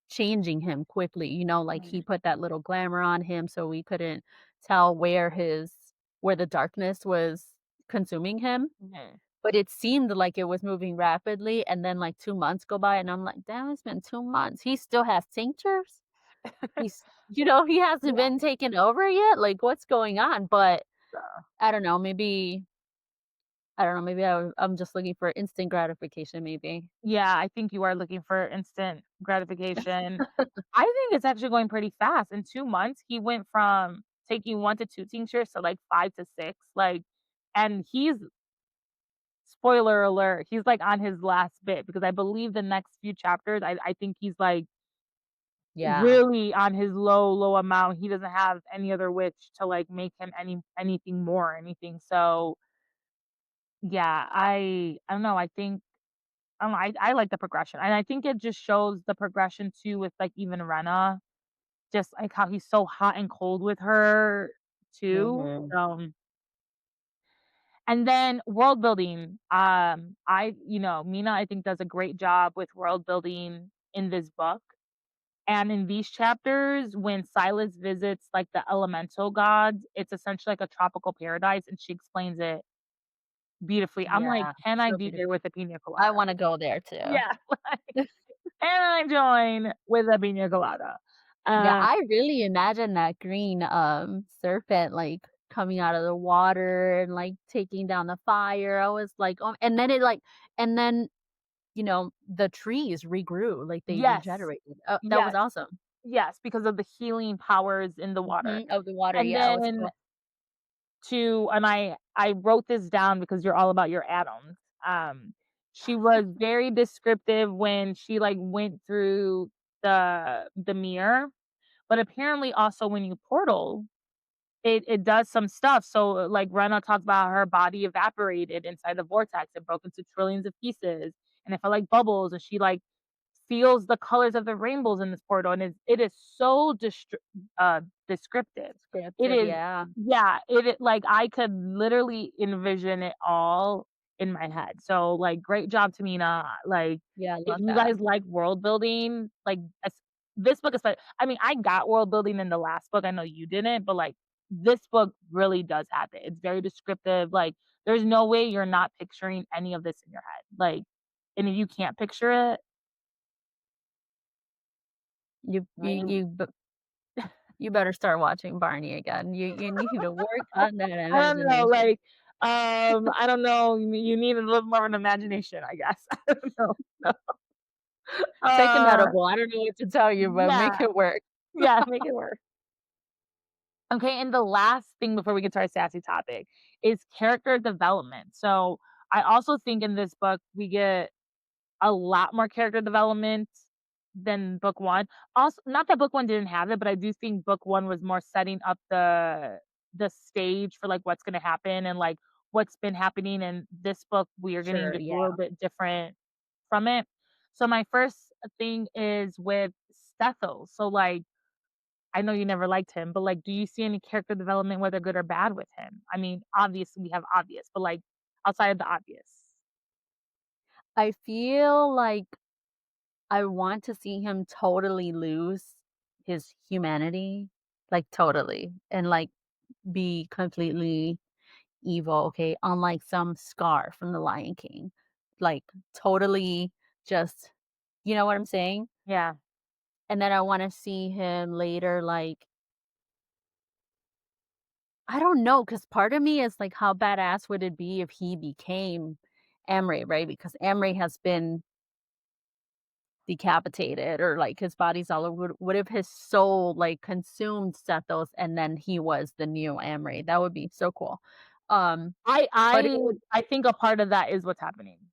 changing him quickly, like he Mhm, put that little glamour on him so we couldn't tell where the darkness was consuming him. mhm. But it seemed like it was moving rapidly, and then, like, 2 months go by, and I'm like, "Damn, it's been 2 months. He still has tinctures? He hasn't Yeah, been taken over yet? Like, what's going on?" But so I don't know, maybe I'm just looking for instant gratification, maybe. yeah, I think you are looking for instant gratification. I think it's actually going pretty fast. In 2 months, he went from taking 1 to 2 tinctures to, like, 5 to 6, like, and he's spoiler alert, he's, like, on his last bit because I believe the next few chapters, I think he's, like, Yeah, really on his low, low amount. He doesn't have any other witch to, like, make him anything more or anything. So, yeah, I don't know, I don't know, I like the progression, and I think it just shows the progression too with, like, even Rena, just, like, how he's so hot and cold with her too. mhm. And then world building. Mina, I think, does a great job with world building in this book. And in these chapters, when Silas visits like the elemental gods, it's essentially like a tropical paradise, and she explains it beautifully. I'm like, Yeah, can I so be there beautiful. with a pina I colada? wanna go there too. Yeah, like, can I join with a pina colada? Yeah, Uh, I really imagine that green, serpent, like, coming out of the water and, like, taking down the fire. I was like, "Oh," and then, the trees regrew, like, they yes, regenerated. That was yes, awesome. yes, because of the healing powers in the water. Mhm, of the water, And yeah, I was then cool. I wrote this down because you're all about your atoms. Um, she was very descriptive when she, like, went through the mirror, but apparently also when you portal, it does some stuff. So, like, Rena talks about her body evaporated inside the vortex. It broke into trillions of pieces, and it felt like bubbles, and she, like, feels the colors of the rainbows in this portal, and it is so descriptive. It Descriptive, is yeah. yeah, like, I could literally envision it all in my head. So, like, great job, Tamina. Like, Yeah, I if love you that. guys like world building, like, this book is I mean, I got world building in the last book, I know you didn't, but, like, this book really does have it. It's very descriptive, like, there's no way you're not picturing any of this in your head, like, and if you can't picture it, You you right? you b you better start watching Barney again. You need to work on that I don't know, imagination. like, I don't know, you need a little more of an imagination, I guess. I don't know. No. Take an Uh, edible. I don't know what to tell you, but yeah, make it work. yeah, make it work. Okay, and the last thing before we get to our sassy topic is character development. So, I also think in this book, we get a lot more character development than book 1. Also, not that book 1 didn't have it, but I do think book 1 was more setting up the stage for, like, what's gonna happen and, like, what's been happening. In this book, we are getting Sure, just a yeah. little bit different from it. So my first thing is with Stethel. So, like, I know you never liked him, but, like, do you see any character development, whether good or bad, with him? I mean, obviously, we have obvious, but, like, outside of the obvious. I feel like I want to see him totally lose his humanity, like, totally, and, like, be completely evil, okay, unlike some Scar from The Lion King. Like, totally just you know what I'm saying? Yeah. And then I wanna see him later, like I don't know, cause part of me is like, how badass would it be if he became Emre, right? Because Emre has been decapitated or, like, his body's all over. What if his soul, like, consumed Sethos and then he was the new Emre? That would be so cool. Um, I but it I would I think a part of that is what's happening.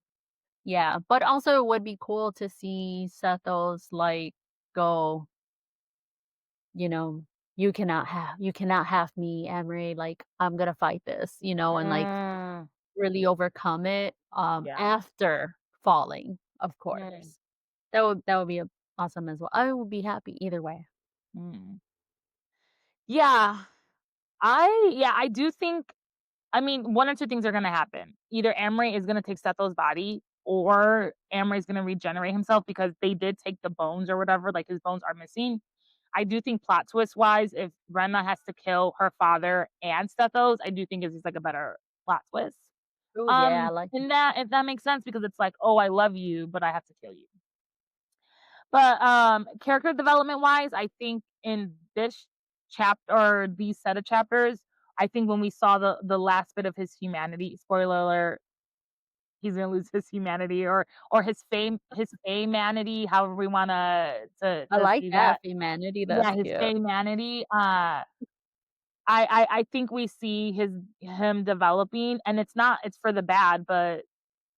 yeah, but also it would be cool to see Sethos, like, go, you know, you cannot have me, Emre, like, I'm gonna fight this," and, like, Mm, really overcome it, yeah. after falling, of Mm, course. That would be awesome as well. I would be happy either way. mm. Yeah. I do think, I mean, 1 or 2 things are gonna happen. Either Amray is gonna take Setho's body, or Amray's gonna regenerate himself because they did take the bones or whatever, like, his bones are missing. I do think plot twist wise, if Rena has to kill her father and Stethos, I do think it's just, like, a better plot twist. Oh, yeah, I like And that if that makes sense because it's like, "Oh, I love you, but I have to kill you." But, character development wise, I think in this chapter or these set of chapters, I think when we saw the last bit of his humanity, spoiler alert, he's gonna lose his humanity or his fame-manity, however we wanna I to like see that, that. humanity, Yeah, that's his cute. fame-manity, I think we see him developing, and it's for the bad, but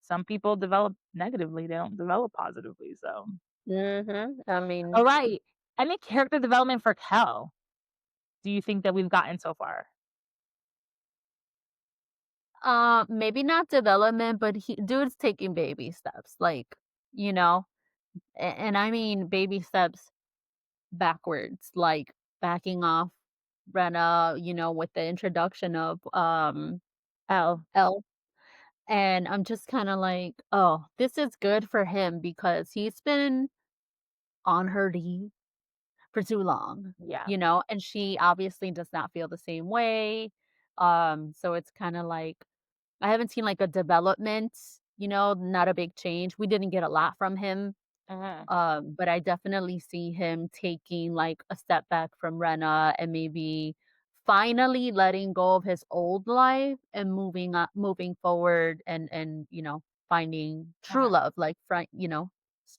some people develop negatively, they don't develop positively, so. Mhm, I mean, Alright, any character development for Kel do you think that we've gotten so far? maybe not development, but he dude's taking baby steps, like, you know? And I mean baby steps backwards, like backing off Rena, with the introduction of, Oh, Elle, and I'm just kinda like, "Oh, this is good for him because he's been on her knee for too long, yeah, and she obviously does not feel the same way. So it's kind of like I haven't seen like a development, not a big change. We didn't get a lot from him. mhm, But I definitely see him taking like a step back from Rena and maybe finally letting go of his old life and moving forward and finding true uh-huh, love like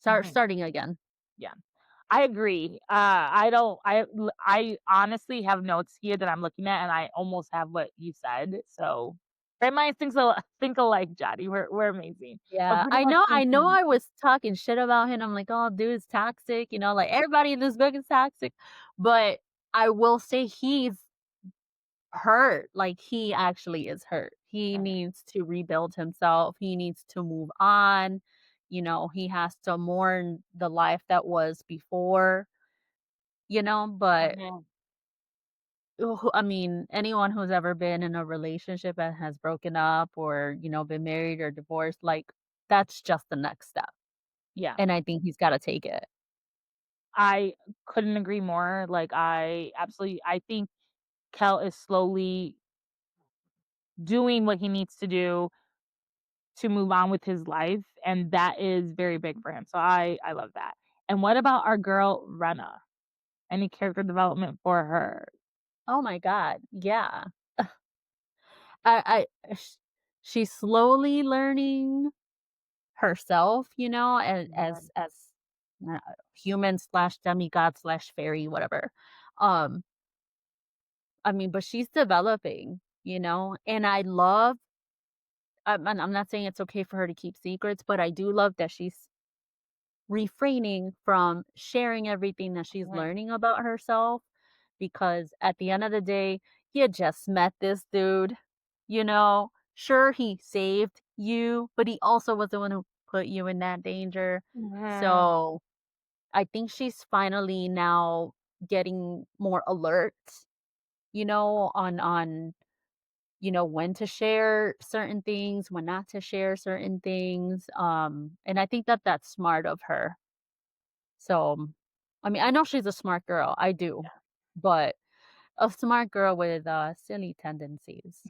mhm, starting again. yeah. I agree, I don't I honestly have notes here that I'm looking at, and I almost have what you said, so great minds think alike, Jotty, we're amazing. But Yeah, pretty I much know same I know thing. I was talking shit about him. I'm like, "Oh, dude's toxic," like everybody in this book is toxic. But I will say he's hurt. Like he actually is hurt. He Mhm, needs to rebuild himself. He needs to move on. He has to mourn the life that was before, but mhm, I mean, anyone who's ever been in a relationship and has broken up or, been married or divorced, like that's just the next step. yeah. And I think he's gotta take it. I couldn't agree more, like, I think Kel is slowly doing what he needs to do to move on with his life, and that is very big for him, so I love that. And what about our girl, Rena? Any character development for her? Oh my god, yeah. I sh she's slowly learning herself, and Mhm, uh, human slash demigod slash fairy, whatever. Um, I mean, but she's developing, and I love I'm not saying it's okay for her to keep secrets, but I do love that she's refraining from sharing everything that she's mhm, learning about herself because at the end of the day, you just met this dude, Sure, he saved you, but he also was the one who put you in that danger. mhm, So I think she's finally now getting more alert, on when to share certain things, when not to share certain things. And I think that that's smart of her. So, I mean, I know she's a smart girl, I do, but a smart girl with, silly tendencies.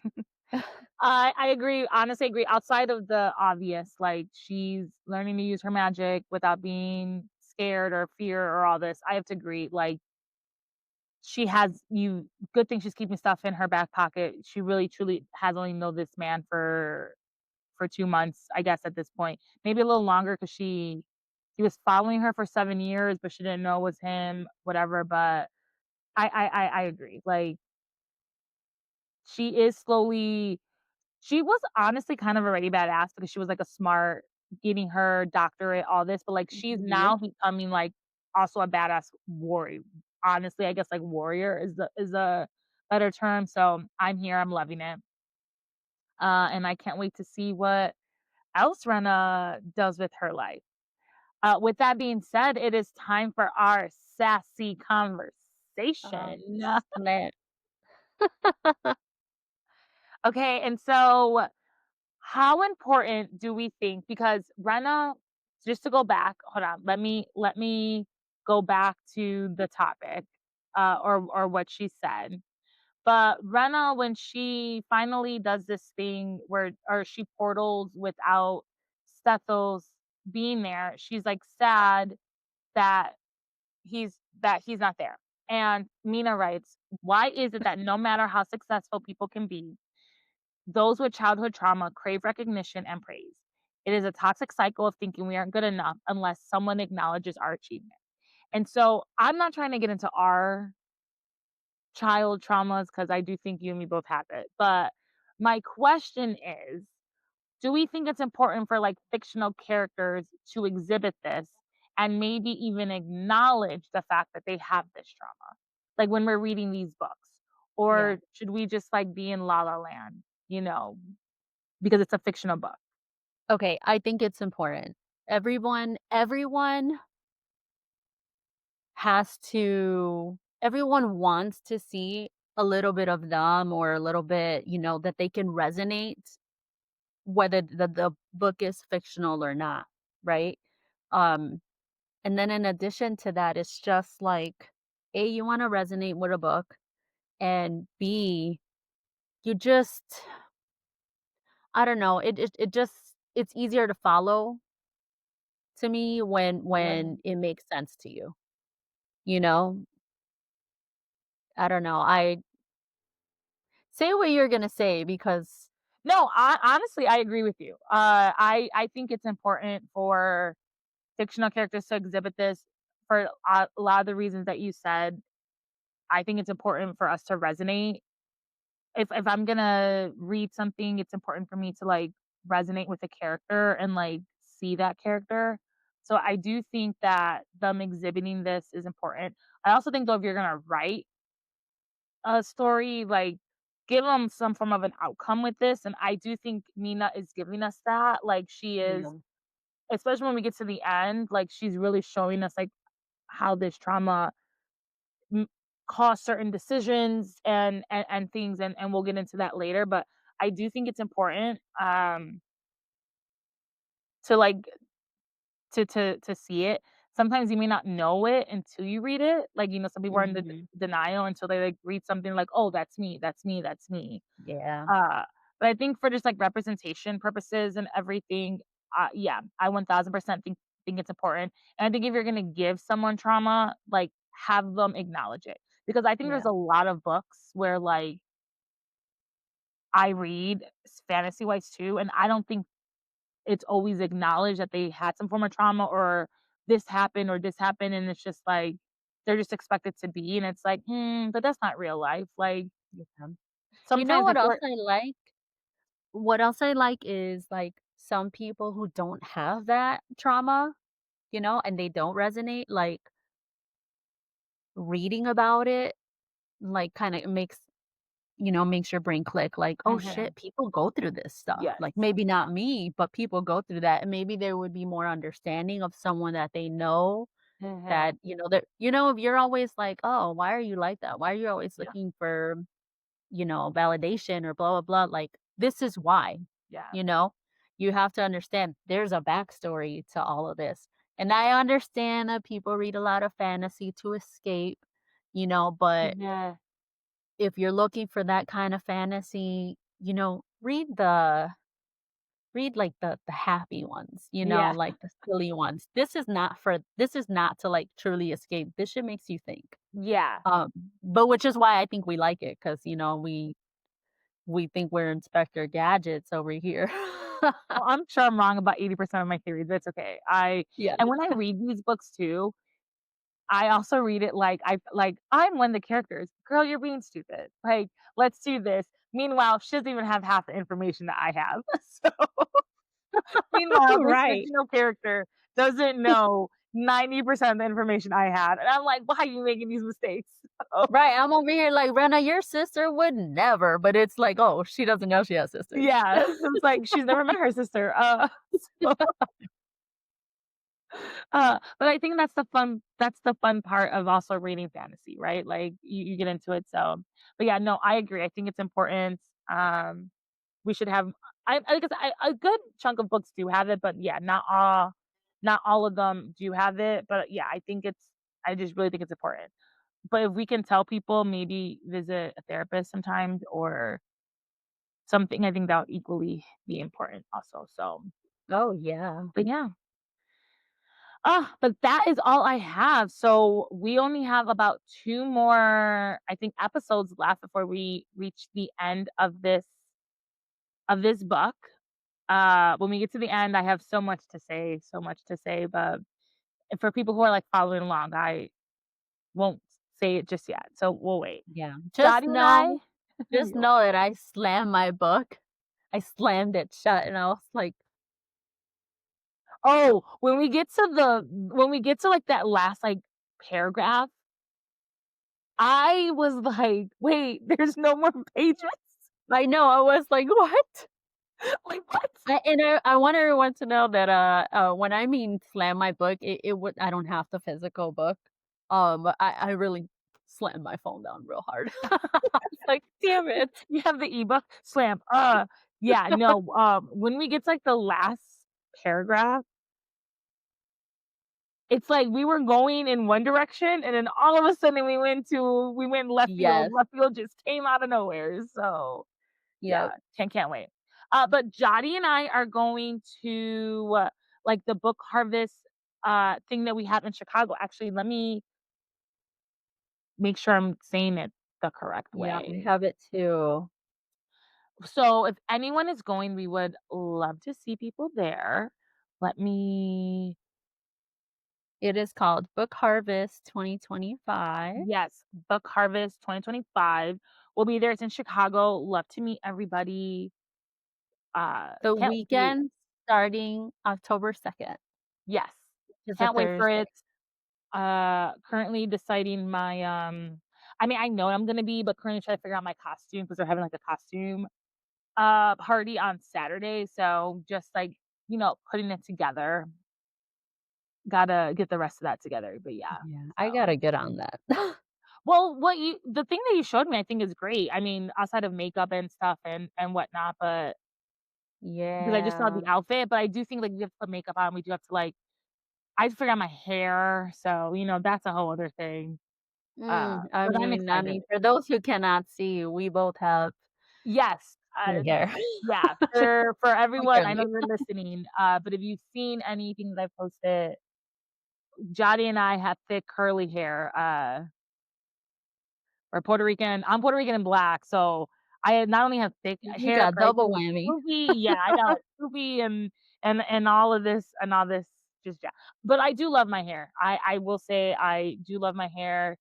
I agree, honestly agree, outside of the obvious, like, she's learning to use her magic without being scared or fear or all this, I have to agree, like, she has you good thing she's keeping stuff in her back pocket. She really truly has only known this man for 2 months, I guess, at this point. Maybe a little longer because he was following her for 7 years, but she didn't know it was him, whatever, but I agree. Like, she is slowly she was honestly kind of already badass because she was, like, a smart getting her doctorate, all this, but, like, she's Yep. now becoming, like, also a badass warrior. Honestly, I guess, like, warrior is a better term, so I'm here, I'm loving it. And I can't wait to see what else Rena does with her life. With that being said, it is time for our sassy Oh, conversation. snap. Okay, and so how important do we think because Rena just to go back, hold on, let me go back to the topic, or what she said. But Rena, when she finally does this thing where or she portals without Stethos being there, she's, like, sad that he's not there. And Mina writes, "Why is it that no matter how successful people can be, those with childhood trauma crave recognition and praise? It is a toxic cycle of thinking we aren't good enough unless someone acknowledges our achievement." And so I'm not trying to get into our child traumas because I do think you and me both have it. But my question is, do we think it's important for like fictional characters to exhibit this and maybe even acknowledge the fact that they have this trauma? Like when we're reading these books? Yeah. Or should we just like be in La La Land, because it's a fictional book? Okay, I think it's important. Everyone has to everyone wants to see a little bit of them or a little bit, that they can resonate whether the book is fictional or not, right? Um, and then in addition to that, it's just like, A, you want to resonate with a book, and B, you just I don't know, it just it's easier to follow to me when Yeah. it makes sense to you, you know? I don't know. I say what you're gonna say because No, honestly, I agree with you. I think it's important for fictional characters to exhibit this for a lot of the reasons that you said. I think it's important for us to resonate. If I'm gonna read something, it's important for me to like resonate with the character and like see that character. So I do think that them exhibiting this is important. I also think though if you're gonna write a story, like give them some form of an outcome with this. And I do think Mina is giving us that. Like she is, yeah, especially when we get to the end, like she's really showing us like how this trauma m- cause certain decisions and things and we'll get into that later, but I do think it's important to like to see it. Sometimes you may not know it until you read it, like some people are in the mhm, denial until they like read something like, oh, that's me, that's me, that's me. yeah, uh but I think for just like representation purposes and everything, yeah, I 1000% think it's important. And I think if you're going to give someone trauma, like have them acknowledge it, because I think yeah, there's a lot of books where like I read fantasy wise too, and I don't think it's always acknowledged that they had some form of trauma or this happened, and it's just like they're just expected to be, and it's like, but that's not real life. Like yeah. You know sometimes what if else we're I like? What else I like is, like, some people who don't have that trauma, and they don't resonate, like, reading about it, like, kinda makes your brain click, like, "Oh, Mhm. shit, people go through this stuff." Yes. Like, maybe not me, but people go through that, and maybe there would be more understanding of someone that they know that, Mhm. if you're always like, "Oh, why are you like that? Why are you always Yeah. looking for, validation or blah, blah, blah?" Like, this is why, Yeah. you know? You have to understand there's a backstory to all of this. And I understand that people read a lot of fantasy to escape, but Yeah. if you're looking for that kind of fantasy, read the read, like, the happy ones, you know, Yeah. like, the silly ones. This is not to, like, truly escape. This shit makes you think. Yeah. Um, but which is why I think we like it, because we think we're Inspector Gadgets over here. Well, I'm sure I'm wrong about 80% of my theories, but it's okay. I Yeah. and when I read these books too, I also read it like, I'm one of the characters. "Girl, you're being stupid. Like, let's do this." Meanwhile, she doesn't even have half the information that I have. So, meanwhile, this Right. fictional character doesn't know 90% of the information I had, and I'm like, "Why are you making these mistakes?" So, Right, I'm over here like, "Rena, your sister would never," but it's like, "Oh, she doesn't know she has sisters." yeah, it's like she's never met her sister. So but I think that's the fun part of also reading fantasy, right? Like you get into it. So but yeah, no, I agree. I think it's important. We should have I guess a good chunk of books do have it, but yeah, not all of them do have it. But yeah, I just really think it's important. But if we can tell people maybe visit a therapist sometimes or something, I think that would equally be important also. So Oh, yeah. but yeah. But that is all I have. So we only have about 2 more, I think, episodes left before we reach the end of this book. When we get to the end, I have so much to say, but for people who are, like, following along, I won't say it just yet, so we'll wait. Yeah. Dottie and I Just Yo know that I slammed my book. I slammed it shut, and I was like, oh, when we get to, like, that last, like, paragraph, I was like, "Wait, there's no more pages?" I know, I was like, "What?" Like, what? I want everyone to know that, when I mean slam my book, it would I don't have the physical book. I really slammed my phone down real hard. I was like, "Damn it." You have the ebook? Slam. Yeah, no, when we get to, like, the last paragraph, it's like we were going in one direction, and then all of a sudden we went left field. Yes. Left field just came out of nowhere, so, Yep. yeah, can't wait. But Jotty and I are going to, like, the book harvest, thing that we have in Chicago. Actually, let me make sure I'm saying it the correct Yeah, I way. have it too. So if anyone is going, we would love to see people there. Let me It is called Book Harvest 2025. yes, Book Harvest 2025. We'll be there. It's in Chicago. Love to meet everybody. The Can't wait. weekend starting October 2nd, Yes. which is a Can't wait for Thursday. it. Currently deciding my I mean, I know I'm gonna be, but currently trying to figure out my costume because they're having like a costume party on Saturday. So just like, putting it together. Gotta get the rest of that together, but yeah, Yeah, I so gotta get on that. well, the thing that you showed me, I think is great. I mean, outside of makeup and stuff and whatnot, but because I just saw Yeah. the outfit, but I do think, like, we have to put makeup on, we do have to, like I have to figure out my hair, so, that's a whole other thing, but I'm I excited. mean, for those who cannot see, we both have Yes, good hair. yeah, for everyone, I know Clearly. you're listening, but if you've seen anything that I posted, Jotty and I have thick curly hair, or Puerto Rican. I'm Puerto Rican and black, so I not only have thick You hair, got but I double think it's whammy. swoopy. Yeah, I know it's swoopy and all this just yeah. But I do love my hair. I will say I do love my hair,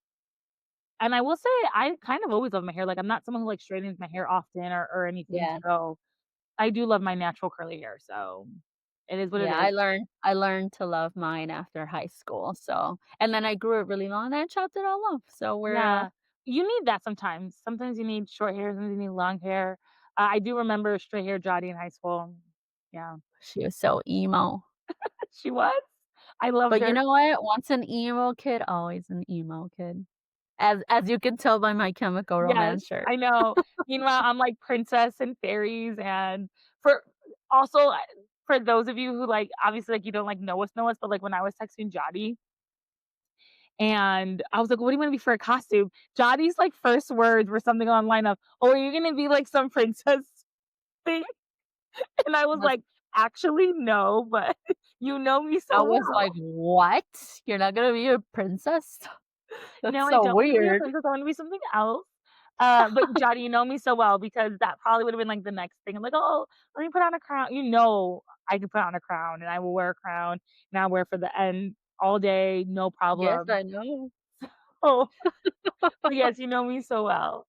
and I will say I kind of always love my hair. Like I'm not someone who like straightens my hair often or anything. Yeah. So I do love my natural curly hair. So it is what it Yeah, is. I learned to love mine after high school, so and then I grew it really long, and I chopped it all off, so Yeah, you need that sometimes. Sometimes you need short hair, sometimes you need long hair. I do remember straight hair Jotty in high school. Yeah, she was so emo. she was. I loved But you her. know what? Once an emo kid, always an emo kid. As you can tell by my Chemical Yes, Romance shirt. I know. Meanwhile, I'm like princess and fairies, and for also for those of you who like obviously like you don't like know us, but like when I was texting Jotty and I was like, "What do you want to be for a costume?" Jotty's like first words were something online of, "Oh, are you gonna be like some princess thing?" And I was Was like, Actually, no, but you know me I so was well. like, "What? You're not gonna be a princess? That's No, I so don't wanna be a weird." princess, I wanna be something else. But Johnny, you know me so well because that probably would've been, like, the next thing. I'm like, "Oh, let me put on a crown." You know I can put on a crown, and I will wear a crown, and I'll wear it for the end all day, no Yes, problem. I know. Oh, but yes, you know me so well.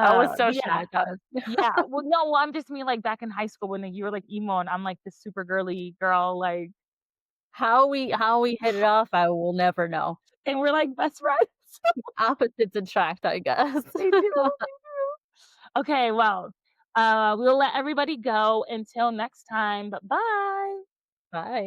I was so But yeah. shocked, I was Yeah, well, no, well, I'm just mean, like, back in high school when, like, you were, like, emo and I'm, like, this super girly girl, like how we hit it off, I will never know. and we're, like, best friends. Opposites attract, I guess. They do, they do. Okay, well, we'll let everybody go until next time, but bye. Bye.